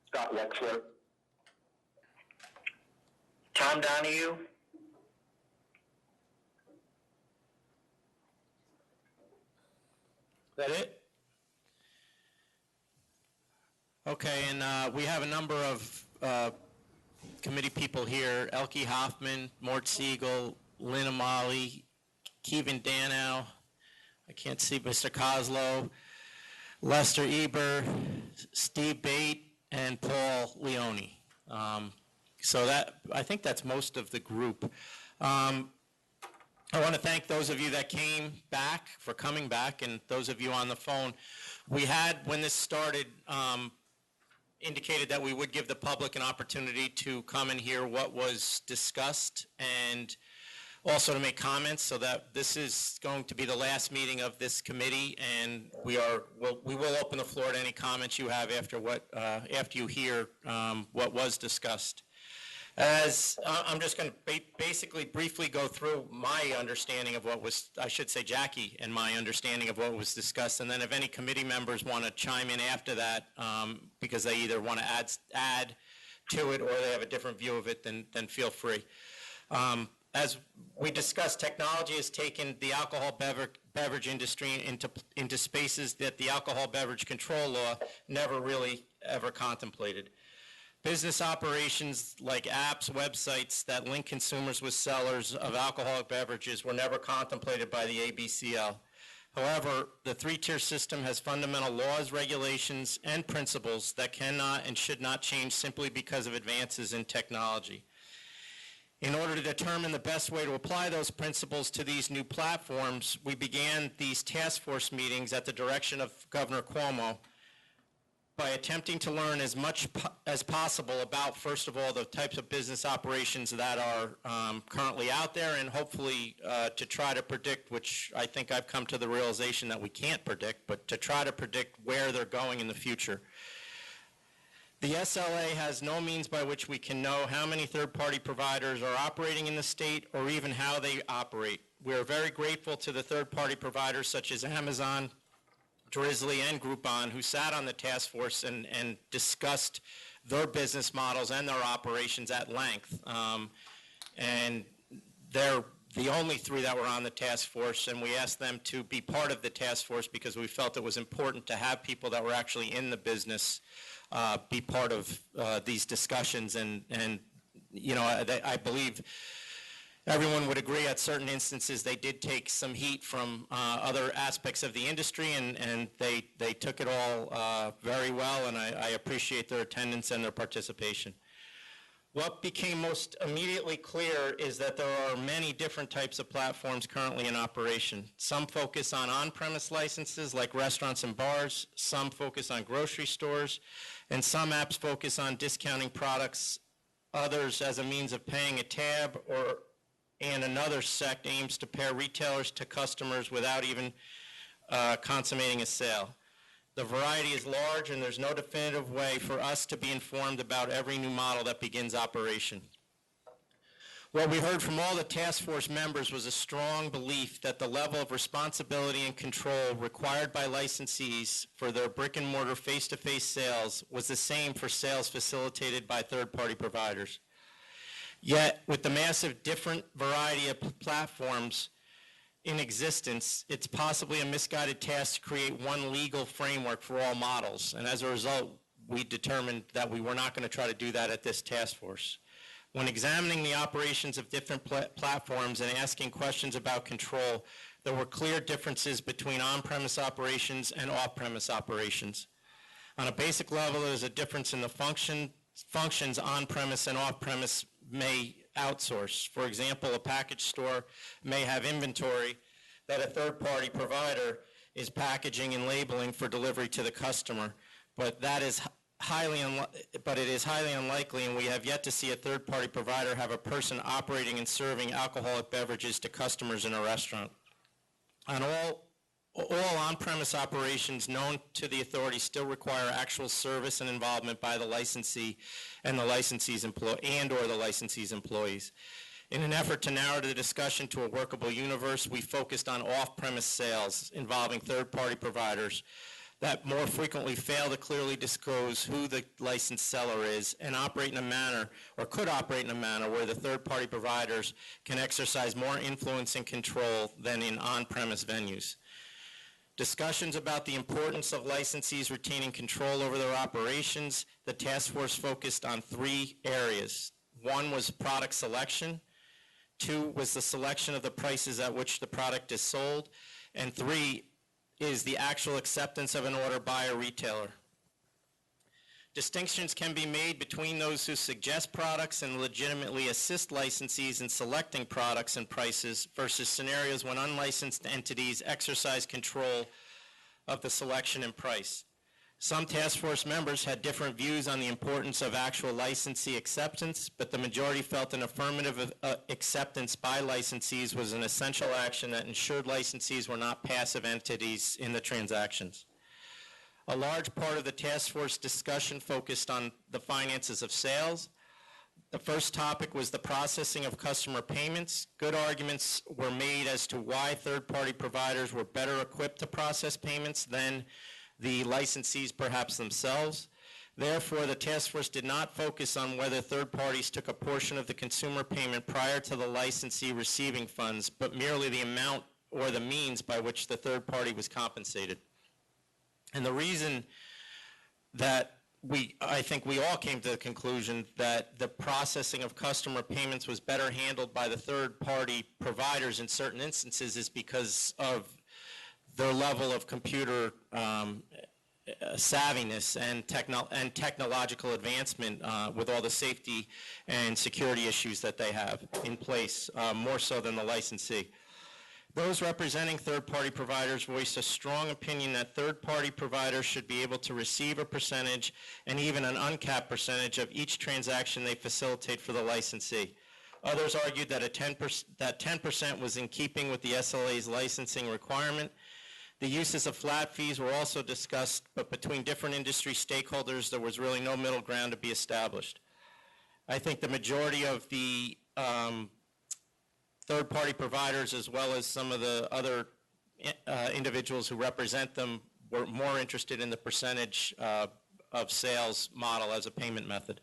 Scott Wexler. Tom Donahue. Is that it? Okay, and we have a number of committee people here: Elke Hoffman, Mort Siegel, Lynn Amali, Kevin Danow. I can't see Mr. Kozlow, Lester Eber, Steve Bate, and Paul Leone. So that, I think that's most of the group. I want to thank those of you that came back for coming back, and those of you on the phone. We had, when this started, indicated that we would give the public an opportunity to come and hear what was discussed and also to make comments, so that this is going to be the last meeting of this committee, and we will open the floor to any comments you have after you hear what was discussed. As I'm just going to basically briefly go through my understanding of what was, I should say Jackie and my understanding of what was discussed, and then if any committee members want to chime in after that, because they either want to add to it or they have a different view of it, then feel free. As we discussed, technology has taken the alcohol beverage industry into spaces that the Alcohol Beverage Control Law never really ever contemplated. Business operations like apps, websites that link consumers with sellers of alcoholic beverages were never contemplated by the ABCL. However, the three-tier system has fundamental laws, regulations, and principles that cannot and should not change simply because of advances in technology. In order to determine the best way to apply those principles to these new platforms, we began these task force meetings at the direction of Governor Cuomo by attempting to learn as much as possible about, first of all, the types of business operations that are currently out there, and hopefully to try to predict, which I think I've come to the realization that we can't predict, but to try to predict where they're going in the future. The SLA has no means by which we can know how many third-party providers are operating in the state or even how they operate. We are very grateful to the third-party providers such as Amazon, Drizzly, and Groupon, who sat on the task force and discussed their business models and their operations at length. And they're the only three that were on the task force, and we asked them to be part of the task force because we felt it was important to have people that were actually in the business be part of these discussions. And you know, I believe everyone would agree at certain instances they did take some heat from other aspects of the industry, and they took it all very well, and I appreciate their attendance and their participation. What became most immediately clear is that there are many different types of platforms currently in operation. Some focus on-premise licenses like restaurants and bars, some focus on grocery stores, and some apps focus on discounting products, others as a means of paying a tab, and another sect aims to pair retailers to customers without even consummating a sale. The variety is large, and there's no definitive way for us to be informed about every new model that begins operation. What we heard from all the task force members was a strong belief that the level of responsibility and control required by licensees for their brick-and-mortar face-to-face sales was the same for sales facilitated by third-party providers. Yet, with the massive different variety of platforms in existence, it's possibly a misguided task to create one legal framework for all models. And as a result, we determined that we were not going to try to do that at this task force. When examining the operations of different platforms and asking questions about control, there were clear differences between on-premise operations and off-premise operations. On a basic level, there's a difference in the functions on-premise and off-premise may outsource. For example, a package store may have inventory that a third-party provider is packaging and labeling for delivery to the customer, but it is highly unlikely, and we have yet to see a third-party provider have a person operating and serving alcoholic beverages to customers in a restaurant. On all on-premise operations known to the authorities still require actual service and involvement by the licensee and the licensee's employees. In an effort to narrow the discussion to a workable universe, we focused on off-premise sales involving third-party providers. that more frequently fail to clearly disclose who the licensed seller is and operate in a manner, or could operate in a manner, where the third-party providers can exercise more influence and control than in on-premise venues. Discussions about the importance of licensees retaining control over their operations. The task force focused on 3 areas. 1 was product selection. 2 was the selection of the prices at which the product is sold. And 3 is the actual acceptance of an order by a retailer. Distinctions can be made between those who suggest products and legitimately assist licensees in selecting products and prices versus scenarios when unlicensed entities exercise control of the selection and price. Some task force members had different views on the importance of actual licensee acceptance, but the majority felt an affirmative acceptance by licensees was an essential action that ensured licensees were not passive entities in the transactions. A large part of the task force discussion focused on the finances of sales. The first topic was the processing of customer payments. Good arguments were made as to why third-party providers were better equipped to process payments than the licensees perhaps themselves. Therefore, the task force did not focus on whether third parties took a portion of the consumer payment prior to the licensee receiving funds, but merely the amount or the means by which the third party was compensated. And the reason that I think we all came to the conclusion that the processing of customer payments was better handled by the third-party providers in certain instances is because of their level of computer savviness and technological advancement with all the safety and security issues that they have in place, more so than the licensee. Those representing third-party providers voiced a strong opinion that third-party providers should be able to receive a percentage and even an uncapped percentage of each transaction they facilitate for the licensee. Others argued that 10% was in keeping with the SLA's licensing requirement. The uses of flat fees were also discussed, but between different industry stakeholders, there was really no middle ground to be established. I think the majority of the third-party providers, as well as some of the other individuals who represent them, were more interested in the percentage of sales model as a payment method.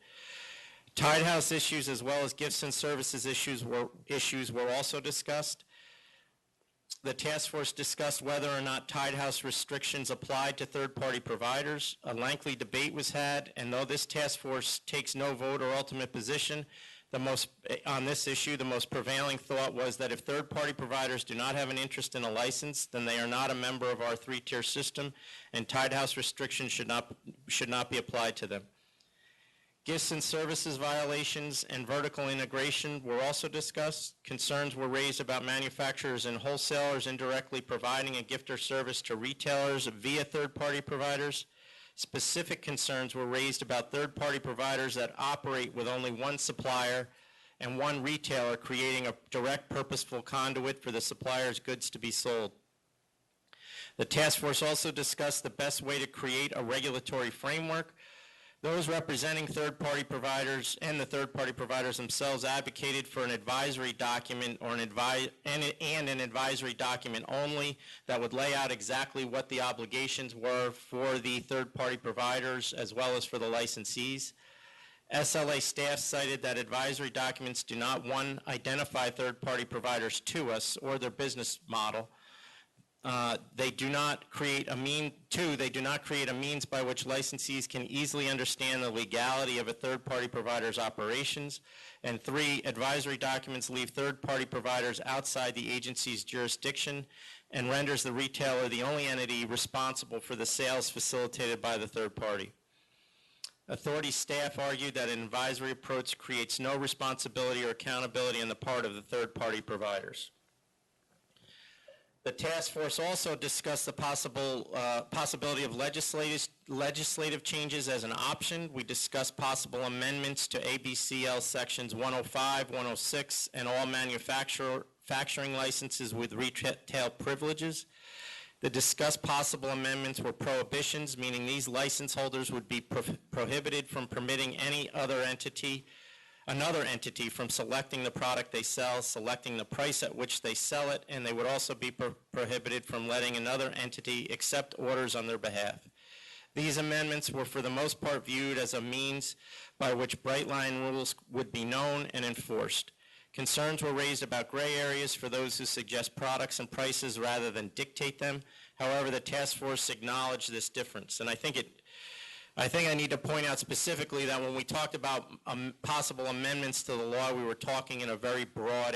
Tide House issues, as well as gifts and services issues were also discussed. The task force discussed whether or not Tide House restrictions applied to third-party providers. A lengthy debate was had, and though this task force takes no vote or ultimate position on this issue, the most prevailing thought was that if third-party providers do not have an interest in a license, then they are not a member of our 3-tier system, and Tide House restrictions should not be applied to them. Gifts and services violations and vertical integration were also discussed. Concerns were raised about manufacturers and wholesalers indirectly providing a gift or service to retailers via third-party providers. Specific concerns were raised about third-party providers that operate with only one supplier and one retailer, creating a direct, purposeful conduit for the supplier's goods to be sold. The task force also discussed the best way to create a regulatory framework. Those representing third-party providers and the third-party providers themselves advocated for an advisory document or an advisory document only that would lay out exactly what the obligations were for the third-party providers as well as for the licensees. SLA staff cited that advisory documents do not, 1, identify third-party providers to us or their business model. They do not create a means by which licensees can easily understand the legality of a third-party provider's operations. And 3, advisory documents leave third-party providers outside the agency's jurisdiction and renders the retailer the only entity responsible for the sales facilitated by the third party. Authority staff argued that an advisory approach creates no responsibility or accountability on the part of the third-party providers. The task force also discussed the possibility of legislative changes as an option. We discussed possible amendments to ABCL sections 105, 106, and all manufacturing licenses with retail privileges. The discussed possible amendments were prohibitions, meaning these license holders would be prohibited from permitting any other entity another entity from selecting the product they sell, selecting the price at which they sell it, and they would also be prohibited from letting another entity accept orders on their behalf. These amendments were for the most part viewed as a means by which bright line rules would be known and enforced. Concerns were raised about gray areas for those who suggest products and prices rather than dictate them. However, the task force acknowledged this difference, and I think I need to point out specifically that when we talked about possible amendments to the law, we were talking in a very broad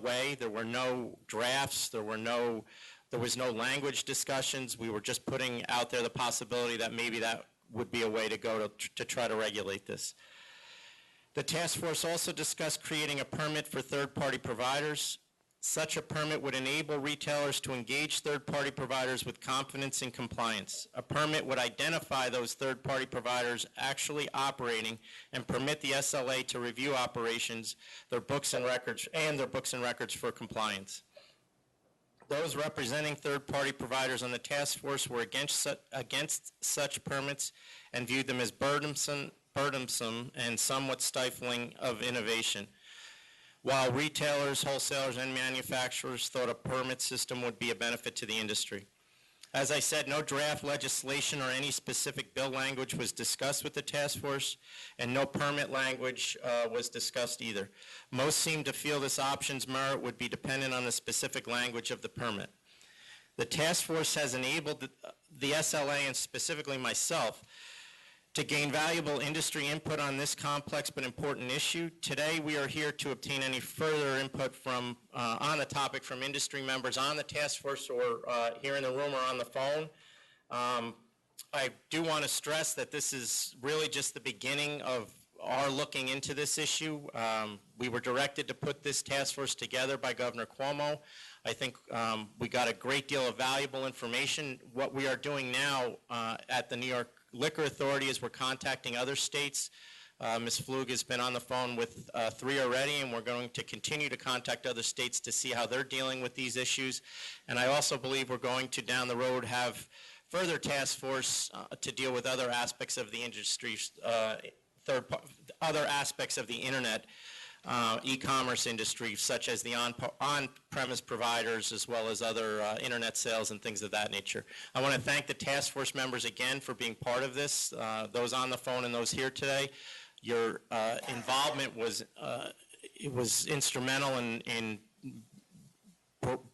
way. There were no drafts. There was no language discussions. We were just putting out there the possibility that maybe that would be a way to go to try to regulate this. The task force also discussed creating a permit for third-party providers. Such a permit would enable retailers to engage third-party providers with confidence in compliance. A permit would identify those third-party providers actually operating and permit the SLA to review operations, their books and records for compliance. Those representing third-party providers on the task force were against such permits and viewed them as burdensome and somewhat stifling of innovation, while retailers, wholesalers, and manufacturers thought a permit system would be a benefit to the industry. As I said, no draft legislation or any specific bill language was discussed with the task force, and no permit language was discussed either. Most seemed to feel this option's merit would be dependent on the specific language of the permit. The task force has enabled the SLA, and specifically myself, to gain valuable industry input on this complex but important issue. Today, we are here to obtain any further input on the topic from industry members on the task force or here in the room or on the phone. I do want to stress that this is really just the beginning of our looking into this issue. We were directed to put this task force together by Governor Cuomo. I think we got a great deal of valuable information. What we are doing now at the New York Liquor Authority is we're contacting other states. Ms. Flug has been on the phone with 3 already, and we're going to continue to contact other states to see how they're dealing with these issues. And I also believe we're going to, down the road, have further task force to deal with other aspects of the industry, other aspects of the internet, e-commerce industry, such as the on-premise providers, as well as other internet sales and things of that nature. I want to thank the task force members again for being part of this, those on the phone and those here today. Your involvement was instrumental in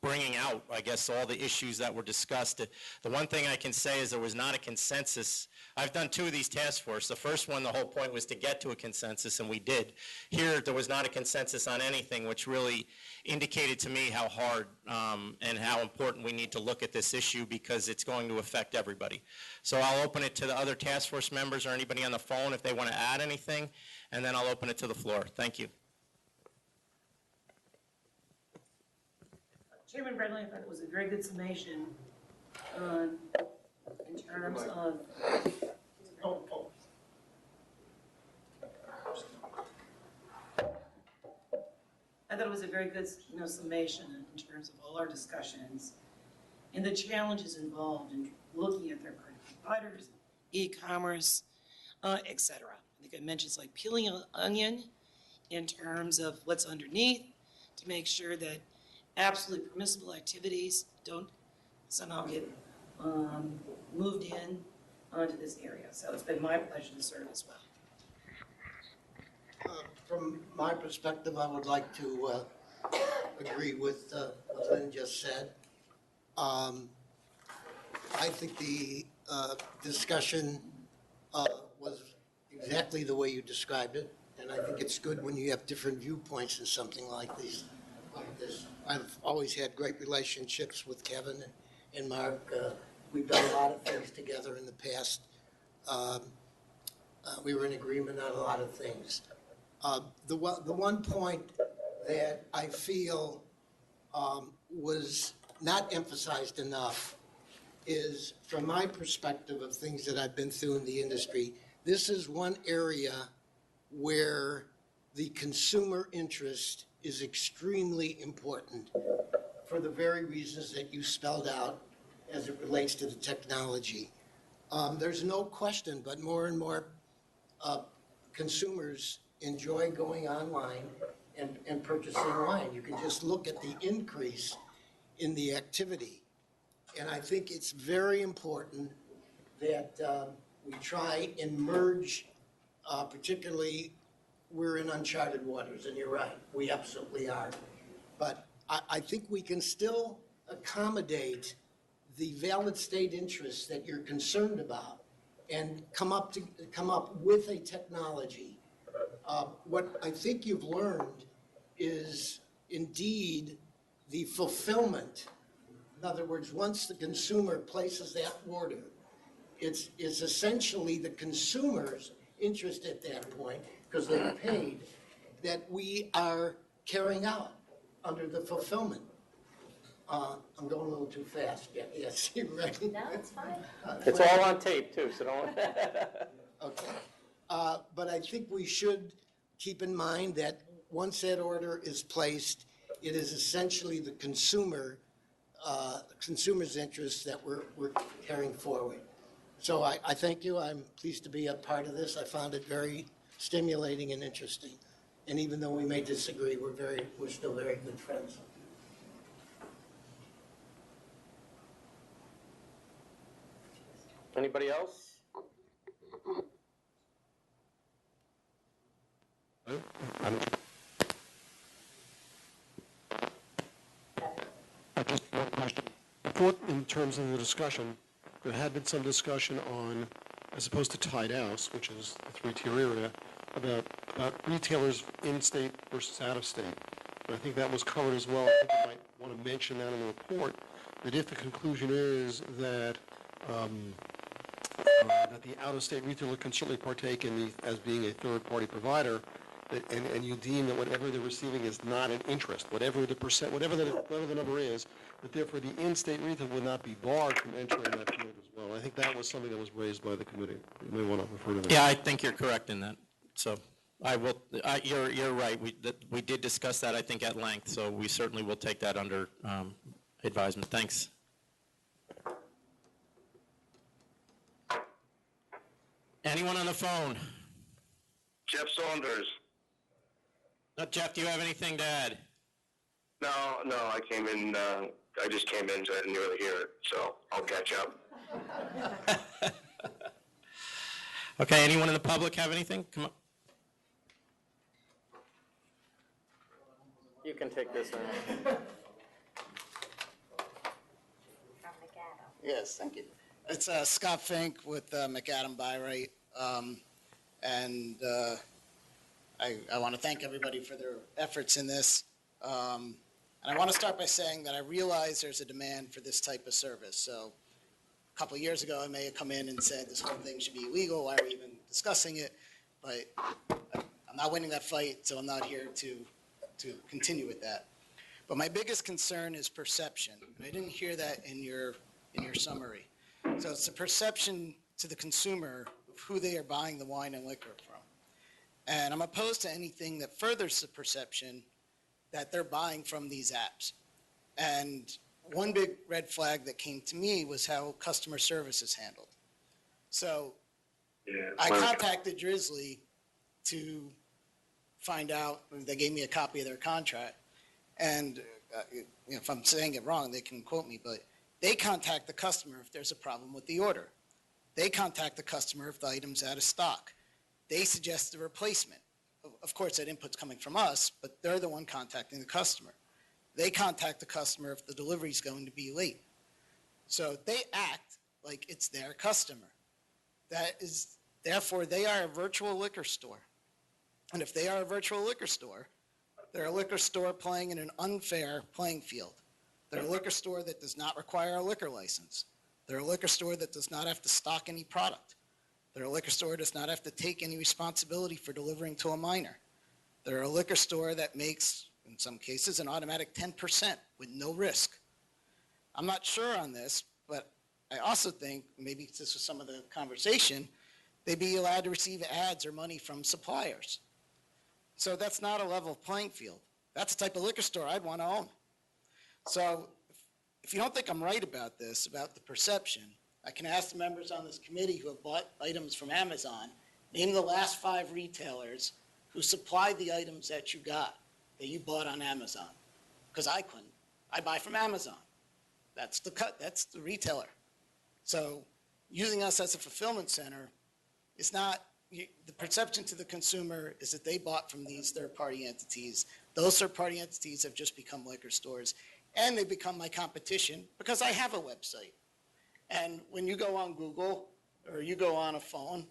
bringing out, I guess, all the issues that were discussed. The one thing I can say is there was not a consensus. I've done 2 of these task force. The first one, the whole point was to get to a consensus, and we did. Here, there was not a consensus on anything, which really indicated to me how hard and how important we need to look at this issue, because it's going to affect everybody. So I'll open it to the other task force members or anybody on the phone if they want to add anything, and then I'll open it to the floor. Thank you. Chairman Bradley, I thought it was a very good summation in terms of. I thought it was a very good, summation in terms of all our discussions and the challenges involved in looking at their current providers, e-commerce, et cetera. I think I mentioned it's like peeling an onion in terms of what's underneath to make sure that absolutely permissible activities don't somehow get moved in onto this area. So it's been my pleasure to serve as well. From my perspective, I would like to agree with what Lynn just said. I think the discussion was exactly the way you described it, and I think it's good when you have different viewpoints in something like this. I've always had great relationships with Kevin and Mark. We've done a lot of things together in the past. We were in agreement on a lot of things. The one point that I feel was not emphasized enough is, from my perspective of things that I've been through in the industry, this is one area where the consumer interest is extremely important for the very reasons that you spelled out as it relates to the technology. There's no question, but more and more consumers enjoy going online and purchasing wine. You can just look at the increase in the activity. And I think it's very important that we try and merge, particularly, we're in uncharted waters, and you're right, we absolutely are. But I think we can still accommodate the valid state interests that you're concerned about and come up with a technology. What I think you've learned is indeed the fulfillment. In other words, once the consumer places that order, it's essentially the consumer's interest at that point, because they're paid, that we are carrying out under the fulfillment. I'm going a little too fast. Yeah, yes, you're right. No, it's fine. It's all on tape, too, so don't. Okay. But I think we should keep in mind that once that order is placed, it is essentially the consumer's interests that we're carrying forward. So I thank you. I'm pleased to be a part of this. I found it very stimulating and interesting. And even though we may disagree, we're still very good friends. Anybody else? Just one question. I thought in terms of the discussion, there had been some discussion on, as opposed to tied house, which is the three-tier area, about retailers in-state versus out-of-state. And I think that was covered as well. I think you might want to mention that in the report, that if the conclusion is that that the out-of-state retailer can certainly partake in as being a third-party provider, and you deem that whatever they're receiving is not an interest, whatever the number is, that therefore the in-state retailer would not be barred from entering that field as well. I think that was something that was raised by the committee. You may want to refer to that. Yeah, I think you're correct in that. So I will. You're right. We did discuss that, I think, at length. So we certainly will take that under advisement. Thanks. Anyone on the phone? Jeff Saunders. Jeff, do you have anything to add? No, I came in, I just came in, so I didn't really hear it, so I'll catch up. Okay, anyone in the public have anything? Come on. You can take this one. Yes, thank you. It's Scott Fink with McAdam Byright, and I want to thank everybody for their efforts in this. And I want to start by saying that I realize there's a demand for this type of service. So a couple of years ago, I may have come in and said this whole thing should be illegal. Why are we even discussing it? But I'm not winning that fight, so I'm not here to continue with that. But my biggest concern is perception. And I didn't hear that in your summary. So it's the perception to the consumer of who they are buying the wine and liquor from. And I'm opposed to anything that furthers the perception that they're buying from these apps. And one big red flag that came to me was how customer service is handled. So I contacted Drizzly to find out, they gave me a copy of their contract. And if I'm saying it wrong, they can quote me, but they contact the customer if there's a problem with the order. They contact the customer if the item's out of stock. They suggest a replacement. Of course, that input's coming from us, but they're the one contacting the customer. They contact the customer if the delivery's going to be late. So they act like it's their customer. Therefore, they are a virtual liquor store. And if they are a virtual liquor store, they're a liquor store playing in an unfair playing field. They're a liquor store that does not require a liquor license. They're a liquor store that does not have to stock any product. They're a liquor store that does not have to take any responsibility for delivering to a minor. They're a liquor store that makes, in some cases, an automatic 10% with no risk. I'm not sure on this, but I also think, maybe this was some of the conversation, they'd be allowed to receive ads or money from suppliers. So that's not a level playing field. That's the type of liquor store I'd want to own. So if you don't think I'm right about this, about the perception, I can ask the members on this committee who have bought items from Amazon, name the last 5 retailers who supplied the items that you got, that you bought on Amazon. Because I couldn't. I buy from Amazon. That's the retailer. So using us as a fulfillment center is not, the perception to the consumer is that they bought from these third-party entities. Those third-party entities have just become liquor stores, and they become my competition because I have a website. And when you go on Google or you go on a phone,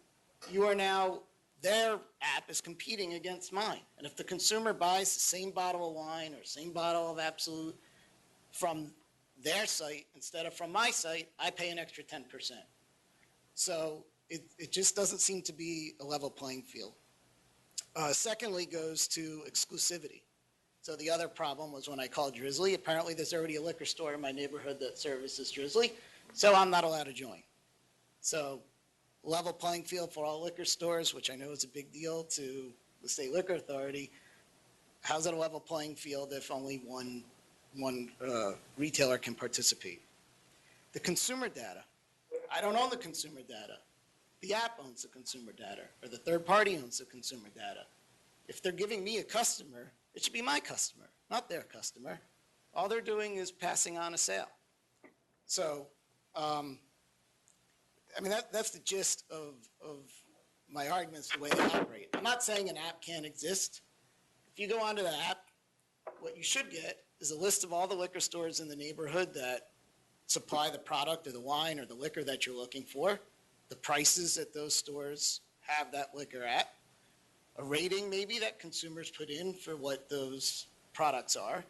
you are now, their app is competing against mine. And if the consumer buys the same bottle of wine or same bottle of Absolut from their site instead of from my site, I pay an extra 10%. So it just doesn't seem to be a level playing field. Secondly goes to exclusivity. So the other problem was when I called Drizzly, apparently there's already a liquor store in my neighborhood that services Drizzly, so I'm not allowed to join. So level playing field for all liquor stores, which I know is a big deal to the State Liquor Authority. How's it a level playing field if only one retailer can participate? The consumer data. I don't own the consumer data. The app owns the consumer data, or the third party owns the consumer data. If they're giving me a customer, it should be my customer, not their customer. All they're doing is passing on a sale. So, I mean, that's the gist of my arguments, the way they operate. I'm not saying an app can't exist. If you go onto the app, what you should get is a list of all the liquor stores in the neighborhood that supply the product or the wine or the liquor that you're looking for, the prices that those stores have that liquor at, a rating maybe that consumers put in for what those products are,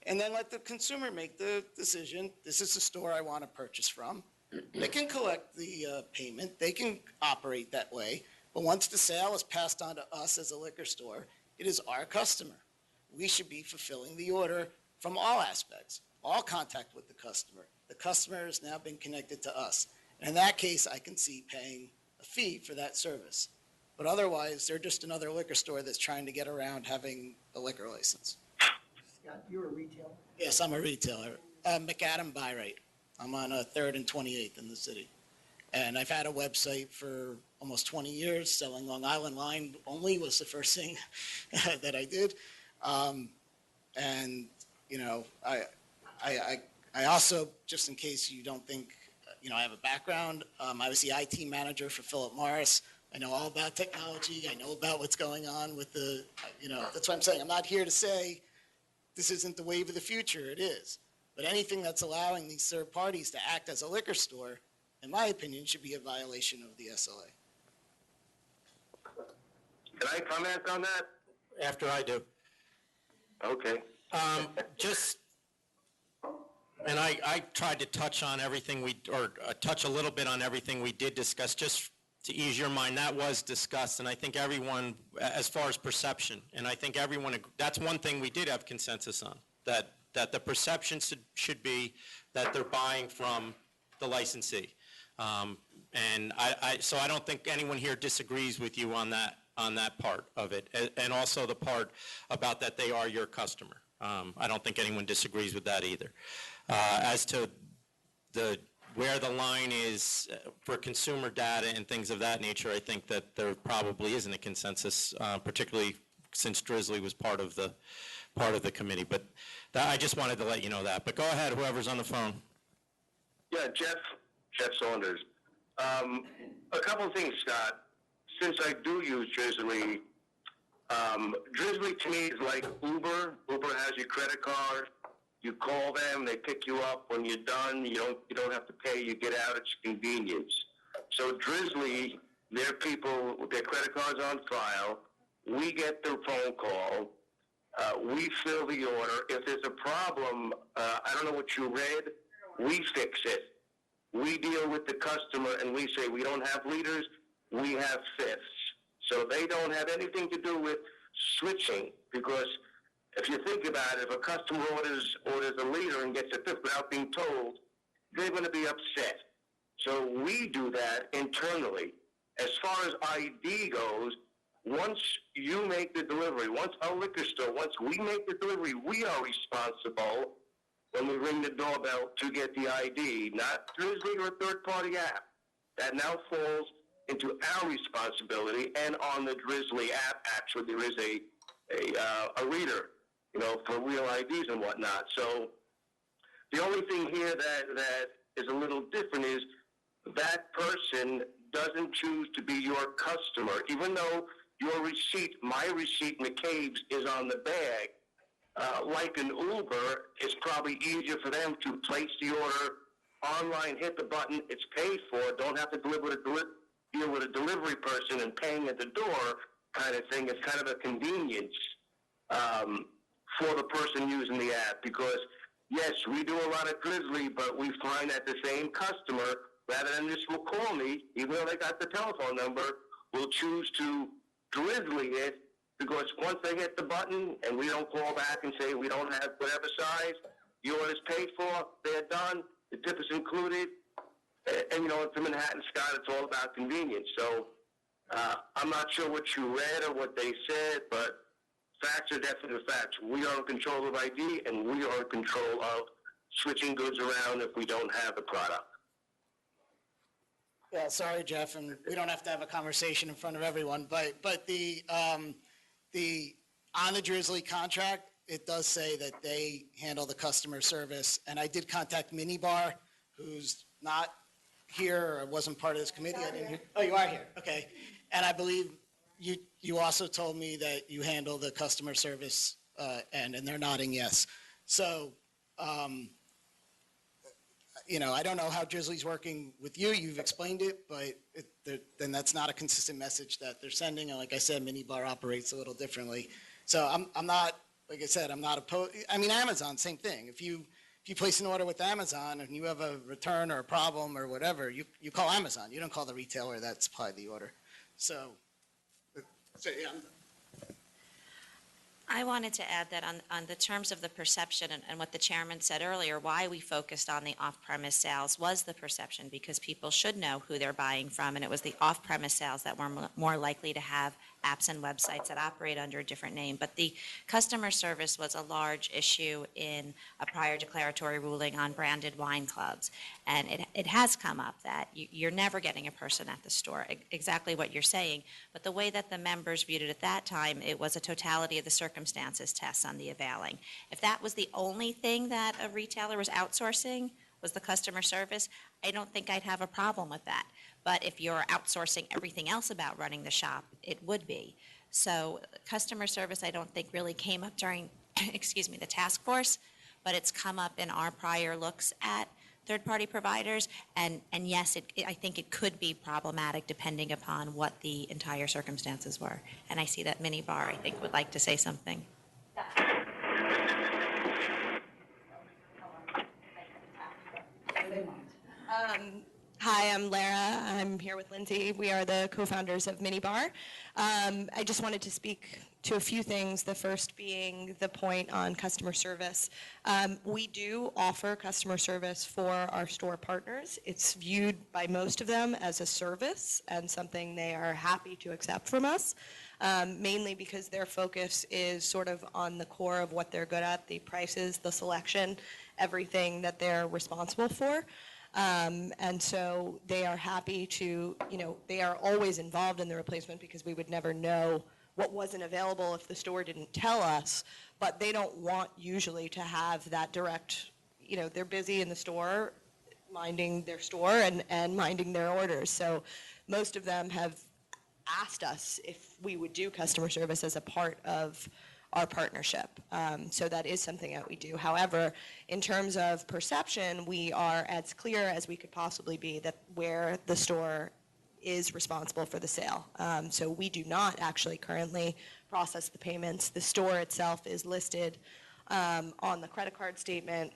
and then let the consumer make the decision, this is the store I want to purchase from. They can collect the payment, they can operate that way, but once the sale is passed on to us as a liquor store, it is our customer. We should be fulfilling the order from all aspects, all contact with the customer. The customer has now been connected to us. And in that case, I can see paying a fee for that service. But otherwise, they're just another liquor store that's trying to get around having a liquor license. Scott, you're a retailer? Yes, I'm a retailer. McAdam Byright. I'm on 3rd and 28th in the city. And I've had a website for almost 20 years. Selling Long Island Line only was the first thing that I did. And, you know, I also, just in case you don't think, you know, I have a background, I was the IT manager for Philip Morris. I know all about technology. I know about what's going on with the, you know, that's what I'm saying. I'm not here to say this isn't the wave of the future. It is. But anything that's allowing these third parties to act as a liquor store, in my opinion, should be a violation of the SLA. Can I comment on that? After I do. Okay. And I tried to touch on everything touch a little bit on everything we did discuss, just to ease your mind. That was discussed, and I think everyone, as far as perception, and I think everyone, that's one thing we did have consensus on, that the perception should be that they're buying from the licensee. So I don't think anyone here disagrees with you on that part of it, and also the part about that they are your customer. I don't think anyone disagrees with that either. As to where the line is for consumer data and things of that nature, I think that there probably isn't a consensus, particularly since Drizzly was part of the committee. But I just wanted to let you know that. But go ahead, whoever's on the phone. Yeah, Jeff Saunders. A couple of things, Scott. Since I do use Drizzly, Drizzly to me is like Uber. Uber has your credit card. You call them, they pick you up. When you're done, you don't have to pay. You get out. It's convenience. So Drizzly, their people with their credit cards on file. We get the phone call. We fill the order. If there's a problem, I don't know what you read. We fix it. We deal with the customer, and we say we don't have liters. We have fifths. So they don't have anything to do with switching, because if you think about it, if a customer orders a liter and gets a fifth without being told, they're going to be upset. So we do that internally. As far as ID goes, once you make the delivery, once a liquor store, once we make the delivery, we are responsible when we ring the doorbell to get the ID, not Drizzly or a third-party app. That now falls into our responsibility. And on the Drizzly app, actually, there is a reader, for real IDs and whatnot. So the only thing here that is a little different is that person doesn't choose to be your customer, even though your receipt, my receipt, McCabe's, is on the bag. Like an Uber, it's probably easier for them to place the order online, hit the button, it's paid for, don't have to deal with a delivery person and paying at the door kind of thing. It's kind of a convenience for the person using the app, because yes, we do a lot of Drizzly, but we find that the same customer, rather than just will call me, even though they got the telephone number, will choose to Drizzly it, because once they hit the button and we don't call back and say we don't have whatever size, the order's paid for, they're done, the tip is included, and for Manhattan, Scott, it's all about convenience. So I'm not sure what you read or what they said, but facts are definitely facts. We are in control of ID, and we are in control of switching goods around if we don't have the product. Yeah, sorry, Jeff, and we don't have to have a conversation in front of everyone, but the on the Drizzly contract, it does say that they handle the customer service, and I did contact Minibar, who's not here or wasn't part of this committee. I didn't hear. Oh, you are here. Okay, and I believe you also told me that you handle the customer service, and they're nodding yes. So. I don't know how Drizzly's working with you. You've explained it, but then that's not a consistent message that they're sending. And like I said, Minibar operates a little differently. So I'm not, like I said, I'm not opposed. I mean, Amazon, same thing. If you place an order with Amazon and you have a return or a problem or whatever, you call Amazon. You don't call the retailer that supplied the order. So yeah. I wanted to add that on the terms of the perception and what the chairman said earlier, why we focused on the off-premise sales was the perception, because people should know who they're buying from, and it was the off-premise sales that were more likely to have apps and websites that operate under a different name. But the customer service was a large issue in a prior declaratory ruling on branded wine clubs. And it has come up that you're never getting a person at the store, exactly what you're saying. But the way that the members viewed it at that time, it was a totality of the circumstances test on the availing. If that was the only thing that a retailer was outsourcing, was the customer service, I don't think I'd have a problem with that. But if you're outsourcing everything else about running the shop, it would be. So customer service, I don't think really came up during, the task force, but it's come up in our prior looks at third-party providers. And yes, I think it could be problematic depending upon what the entire circumstances were. And I see that Minibar, I think, would like to say something. Hi, I'm Lara. I'm here with Lindsay. We are the co-founders of Minibar. I just wanted to speak to a few things, the first being the point on customer service. We do offer customer service for our store partners. It's viewed by most of them as a service and something they are happy to accept from us, mainly because their focus is sort of on the core of what they're good at, the prices, the selection, everything that they're responsible for. And so they are happy to, they are always involved in the replacement because we would never know what wasn't available if the store didn't tell us, but they don't want usually to have that direct, they're busy in the store, minding their store and minding their orders. So most of them have asked us if we would do customer service as a part of our partnership. So that is something that we do. However, in terms of perception, we are as clear as we could possibly be that where the store is responsible for the sale. So we do not actually currently process the payments. The store itself is listed on the credit card statement,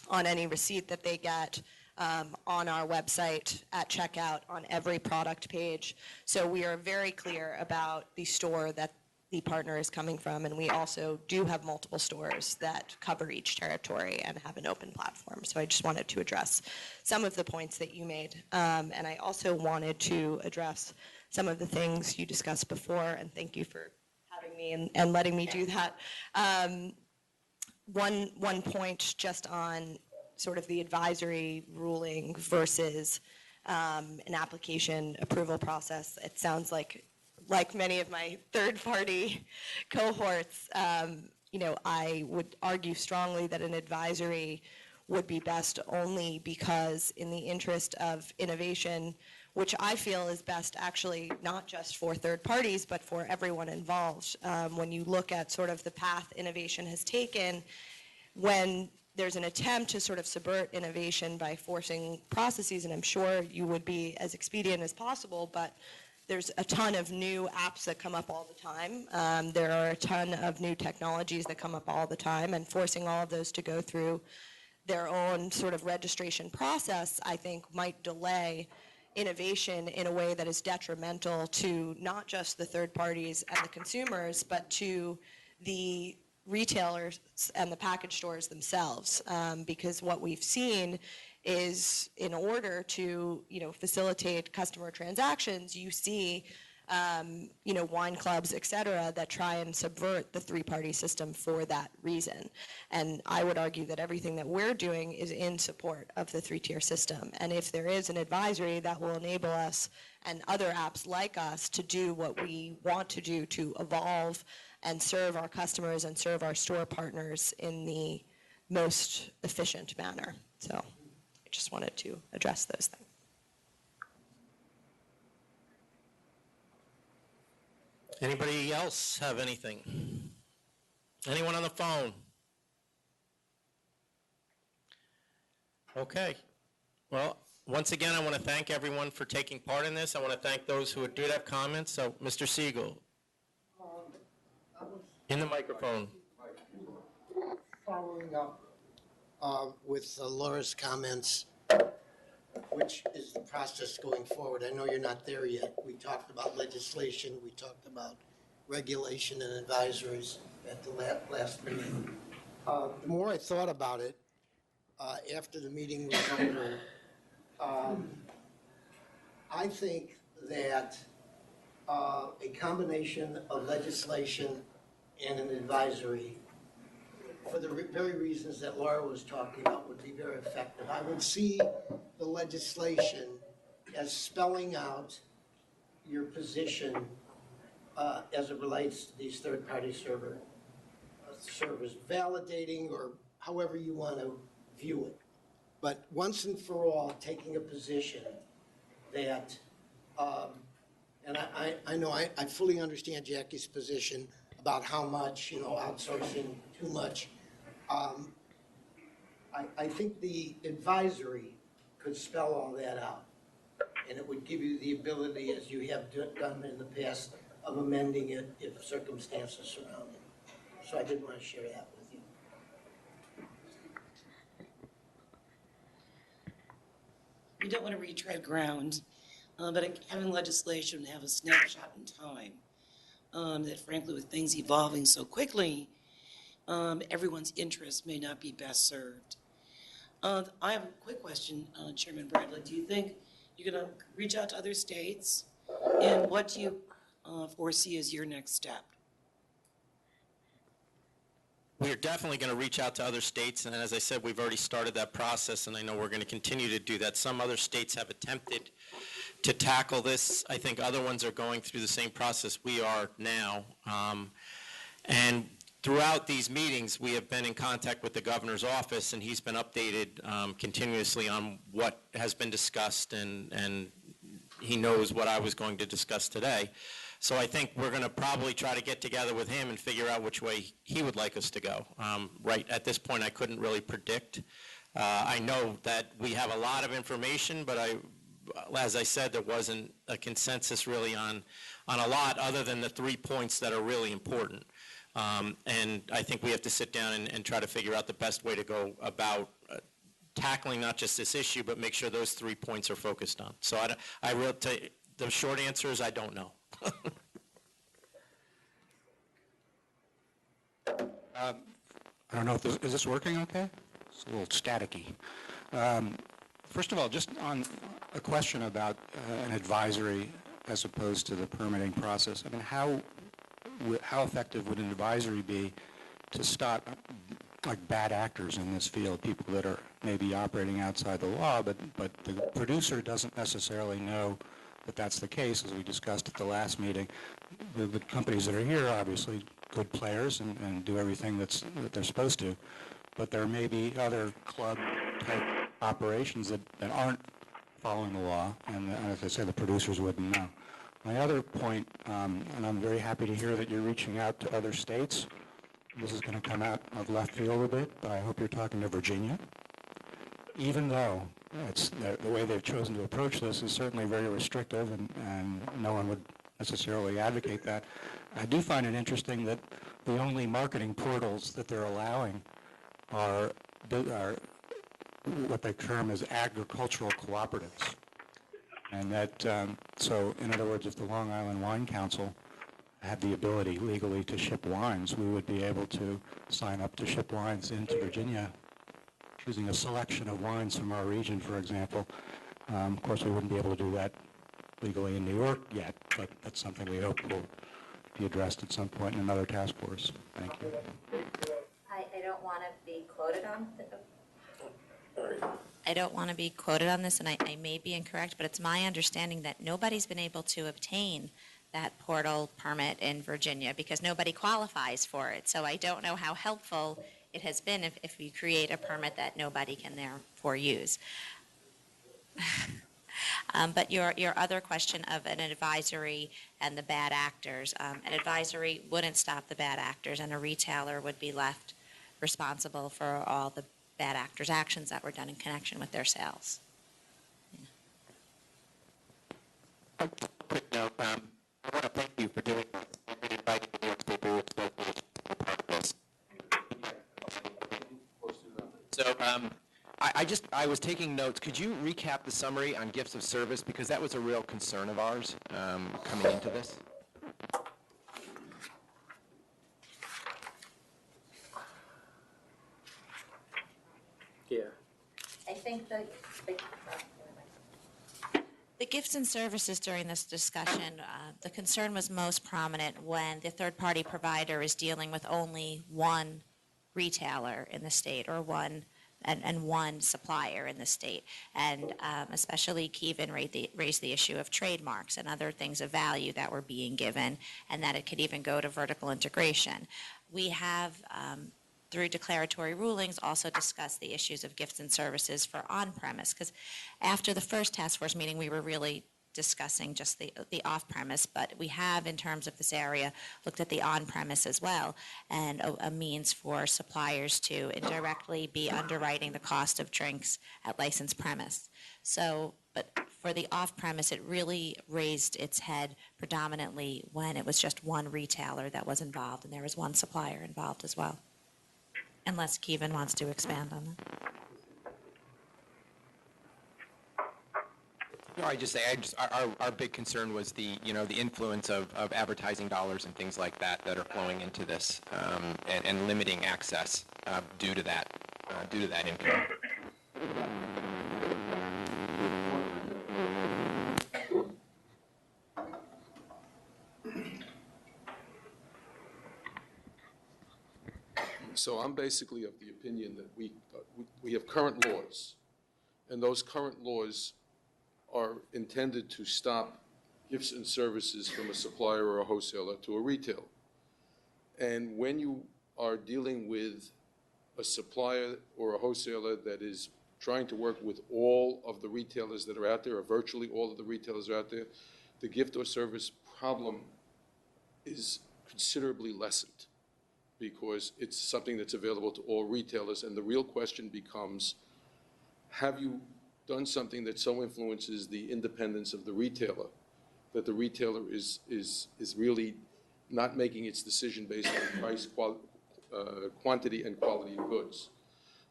on any receipt that they get, on our website, at checkout, on every product page. So we are very clear about the store that the partner is coming from, and we also do have multiple stores that cover each territory and have an open platform. So I just wanted to address some of the points that you made. And I also wanted to address some of the things you discussed before, and thank you for having me and letting me do that. One point just on sort of the advisory ruling versus an application approval process. It sounds like many of my third-party cohorts, I would argue strongly that an advisory would be best only because in the interest of innovation, which I feel is best actually not just for third parties, but for everyone involved. When you look at sort of the path innovation has taken, when there's an attempt to sort of subvert innovation by forcing processes, and I'm sure you would be as expedient as possible, but there's a ton of new apps that come up all the time. There are a ton of new technologies that come up all the time, and forcing all of those to go through their own sort of registration process, I think, might delay innovation in a way that is detrimental to not just the third parties and the consumers, but to the retailers and the package stores themselves. Because what we've seen is, in order to facilitate customer transactions, you see wine clubs, et cetera, that try and subvert the three-party system for that reason. And I would argue that everything that we're doing is in support of the three-tier system. And if there is an advisory, that will enable us and other apps like us to do what we want to do to evolve and serve our customers and serve our store partners in the most efficient manner. So I just wanted to address those things. Anybody else have anything? Anyone on the phone? Okay. Well, once again, I want to thank everyone for taking part in this. I want to thank those who did have comments. So, Mr. Siegel. In the microphone. Following up with Laura's comments, which is the process going forward? I know you're not there yet. We talked about legislation, we talked about regulation and advisories at the last meeting. The more I thought about it, after the meeting was over, I think that a combination of legislation and an advisory, for the very reasons that Laura was talking about, would be very effective. I would see the legislation as spelling out your position as it relates to these third-party servers, validating or however you want to view it. But once and for all, taking a position that, and I know I fully understand Jackie's position about how much, outsourcing too much. I think the advisory could spell all that out, and it would give you the ability, as you have done in the past, of amending it if circumstances surround it. So I did want to share that with you. We don't want to retread ground, but having legislation have a snapshot in time, that frankly, with things evolving so quickly, everyone's interest may not be best served. I have a quick question, Chairman Bradley. Do you think you're going to reach out to other states? And what do you foresee as your next step? We're definitely going to reach out to other states, and as I said, we've already started that process, and I know we're going to continue to do that. Some other states have attempted to tackle this. I think other ones are going through the same process we are now. And throughout these meetings, we have been in contact with the governor's office, and he's been updated continuously on what has been discussed, and he knows what I was going to discuss today. So I think we're going to probably try to get together with him and figure out which way he would like us to go. Right at this point, I couldn't really predict. I know that we have a lot of information, but as I said, there wasn't a consensus really on a lot other than the 3 points that are really important. And I think we have to sit down and try to figure out the best way to go about tackling not just this issue, but make sure those 3 points are focused on. So the short answer is I don't know. I don't know if is this working okay? It's a little staticky. First of all, just on a question about an advisory as opposed to the permitting process. I mean, how effective would an advisory be to stop like bad actors in this field, people that are maybe operating outside the law, but the producer doesn't necessarily know that that's the case, as we discussed at the last meeting. The companies that are here are obviously good players and do everything that they're supposed to, but there may be other club-type operations that aren't following the law, and as I say, the producers wouldn't know. My other point, and I'm very happy to hear that you're reaching out to other states. This is going to come out of left field a bit, but I hope you're talking to Virginia. Even though the way they've chosen to approach this is certainly very restrictive, and no one would necessarily advocate that, I do find it interesting that the only marketing portals that they're allowing are what they term as agricultural cooperatives. And that, so in other words, if the Long Island Wine Council had the ability legally to ship wines, we would be able to sign up to ship wines into Virginia, choosing a selection of wines from our region, for example. Of course, we wouldn't be able to do that legally in New York yet, but that's something we hope will be addressed at some point in another task force. Thank you. I don't want to be quoted on I don't want to be quoted on this, and I may be incorrect, but it's my understanding that nobody's been able to obtain that portal permit in Virginia because nobody qualifies for it. So I don't know how helpful it has been if you create a permit that nobody can therefore use. But your other question of an advisory and the bad actors, an advisory wouldn't stop the bad actors, and a retailer would be left responsible for all the bad actors' actions that were done in connection with their sales. Quick note, I want to thank you for doing this and inviting the New York State Bureau of Association to be part of this. So I was taking notes. Could you recap the summary on gifts of service, because that was a real concern of ours coming into this? Yeah. I think the gifts and services during this discussion, the concern was most prominent when the third-party provider is dealing with only one retailer in the state or one supplier in the state. And especially Kevin raised the issue of trademarks and other things of value that were being given, and that it could even go to vertical integration. We have through declaratory rulings, also discuss the issues of gifts and services for on-premise, because after the first task force meeting, we were really discussing just the off-premise, but we have, in terms of this area, looked at the on-premise as well, and a means for suppliers to indirectly be underwriting the cost of drinks at licensed premise. So, but for the off-premise, it really raised its head predominantly when it was just one retailer that was involved, and there was one supplier involved as well. Unless Kevin wants to expand on that. No, our big concern was the influence of advertising dollars and things like that are flowing into this, and limiting access due to that income. So I'm basically of the opinion that we have current laws, and those current laws are intended to stop gifts and services from a supplier or a wholesaler to a retailer. And when you are dealing with a supplier or a wholesaler that is trying to work with all of the retailers that are out there, or virtually all of the retailers are out there, the gift or service problem is considerably lessened, because it's something that's available to all retailers. And the real question becomes, have you done something that so influences the independence of the retailer that the retailer is really not making its decision based on price, quantity, and quality of goods?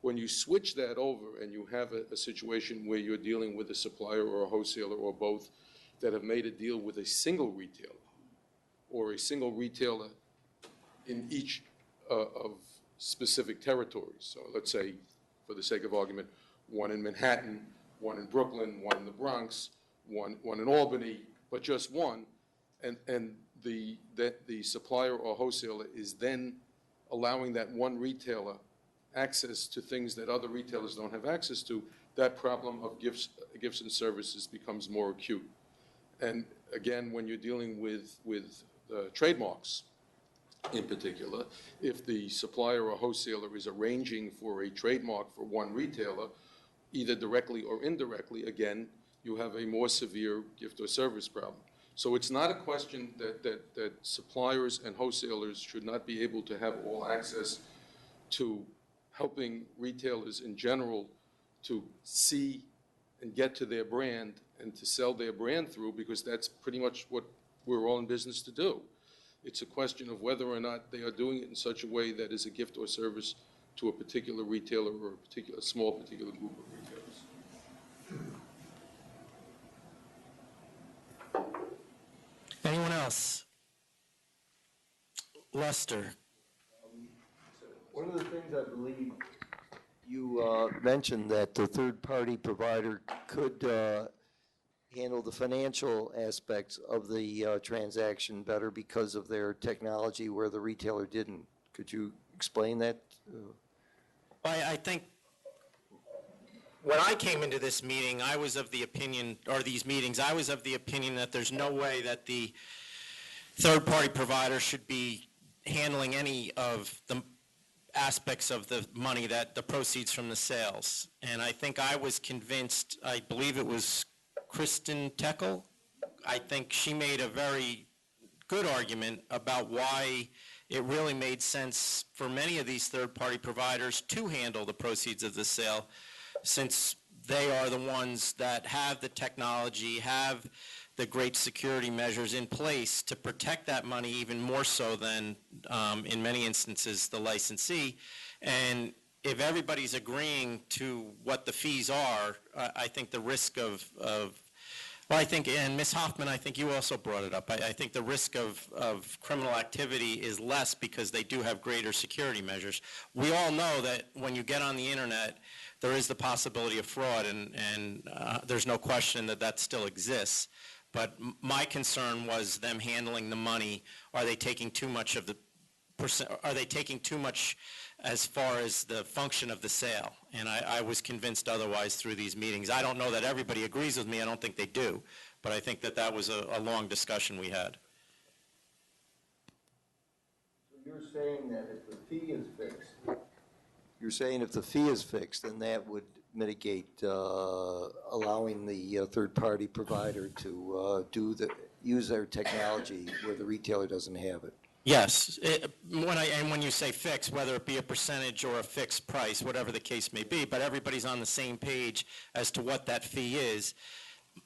When you switch that over and you have a situation where you're dealing with a supplier or a wholesaler or both that have made a deal with a single retailer, or a single retailer in each of specific territories. So let's say, for the sake of argument, one in Manhattan, one in Brooklyn, one in the Bronx, one in Albany, but just one, and the supplier or wholesaler is then allowing that one retailer access to things that other retailers don't have access to, that problem of gifts and services becomes more acute. And again, when you're dealing with trademarks in particular, if the supplier or wholesaler is arranging for a trademark for one retailer, either directly or indirectly, again, you have a more severe gift or service problem. So it's not a question that suppliers and wholesalers should not be able to have all access to helping retailers in general to see and get to their brand and to sell their brand through, because that's pretty much what we're all in business to do. It's a question of whether or not they are doing it in such a way that is a gift or service to a particular retailer or a small particular group of retailers. Anyone else? Lester? One of the things I believe you mentioned, that the third-party provider could handle the financial aspects of the transaction better because of their technology where the retailer didn't. Could you explain that? I think when I came into this meeting, I was of the opinion, or these meetings, I was of the opinion that there's no way that the third-party provider should be handling any of the aspects of the money, that the proceeds from the sales. And I think I was convinced, I believe it was Kristen Teckel, I think she made a very good argument about why it really made sense for many of these third-party providers to handle the proceeds of the sale, since they are the ones that have the technology, have the great security measures in place to protect that money even more so than, in many instances, the licensee. And if everybody's agreeing to what the fees are, I think the risk of well, I think, and Ms. Hoffman, I think you also brought it up. I think the risk of criminal activity is less because they do have greater security measures. We all know that when you get on the internet, there is the possibility of fraud, and there's no question that that still exists. But my concern was them handling the money. Are they taking too much of the are they taking too much as far as the function of the sale? And I was convinced otherwise through these meetings. I don't know that everybody agrees with me. I don't think they do. But I think that that was a long discussion we had. So you're saying that if the fee is fixed, then that would mitigate allowing the third-party provider to use their technology where the retailer doesn't have it. Yes, when you say fixed, whether it be a percentage or a fixed price, whatever the case may be, but everybody's on the same page as to what that fee is.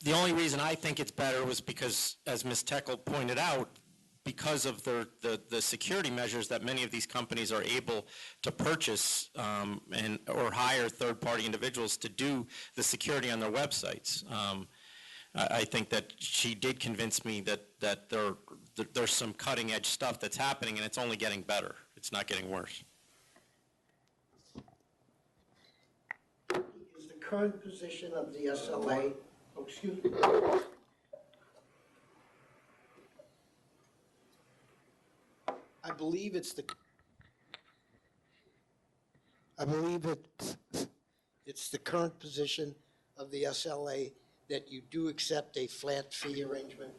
The only reason I think it's better was because, as Ms. Teckel pointed out, because of the security measures that many of these companies are able to purchase or hire third-party individuals to do the security on their websites. I think that she did convince me that there's some cutting-edge stuff that's happening, and it's only getting better. It's not getting worse. Is the current position of the SLA, excuse me. I believe it's the current position of the SLA that you do accept a flat fee arrangement?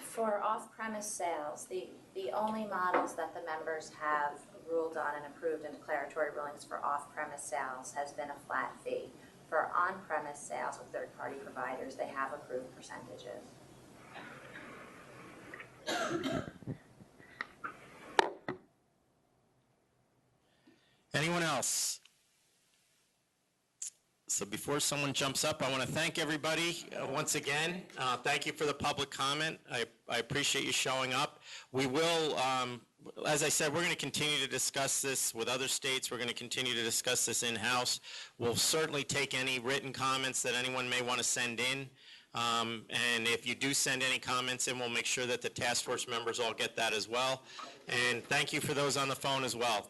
For off-premise sales, the only models that the members have ruled on and approved in declaratory rulings for off-premise sales has been a flat fee. For on-premise sales with third-party providers, they have approved percentages. Anyone else? So before someone jumps up, I want to thank everybody once again. Thank you for the public comment. I appreciate you showing up. We will, as I said, we're going to continue to discuss this with other states. We're going to continue to discuss this in-house. We'll certainly take any written comments that anyone may want to send in. And if you do send any comments in, we'll make sure that the task force members all get that as well. And thank you for those on the phone as well.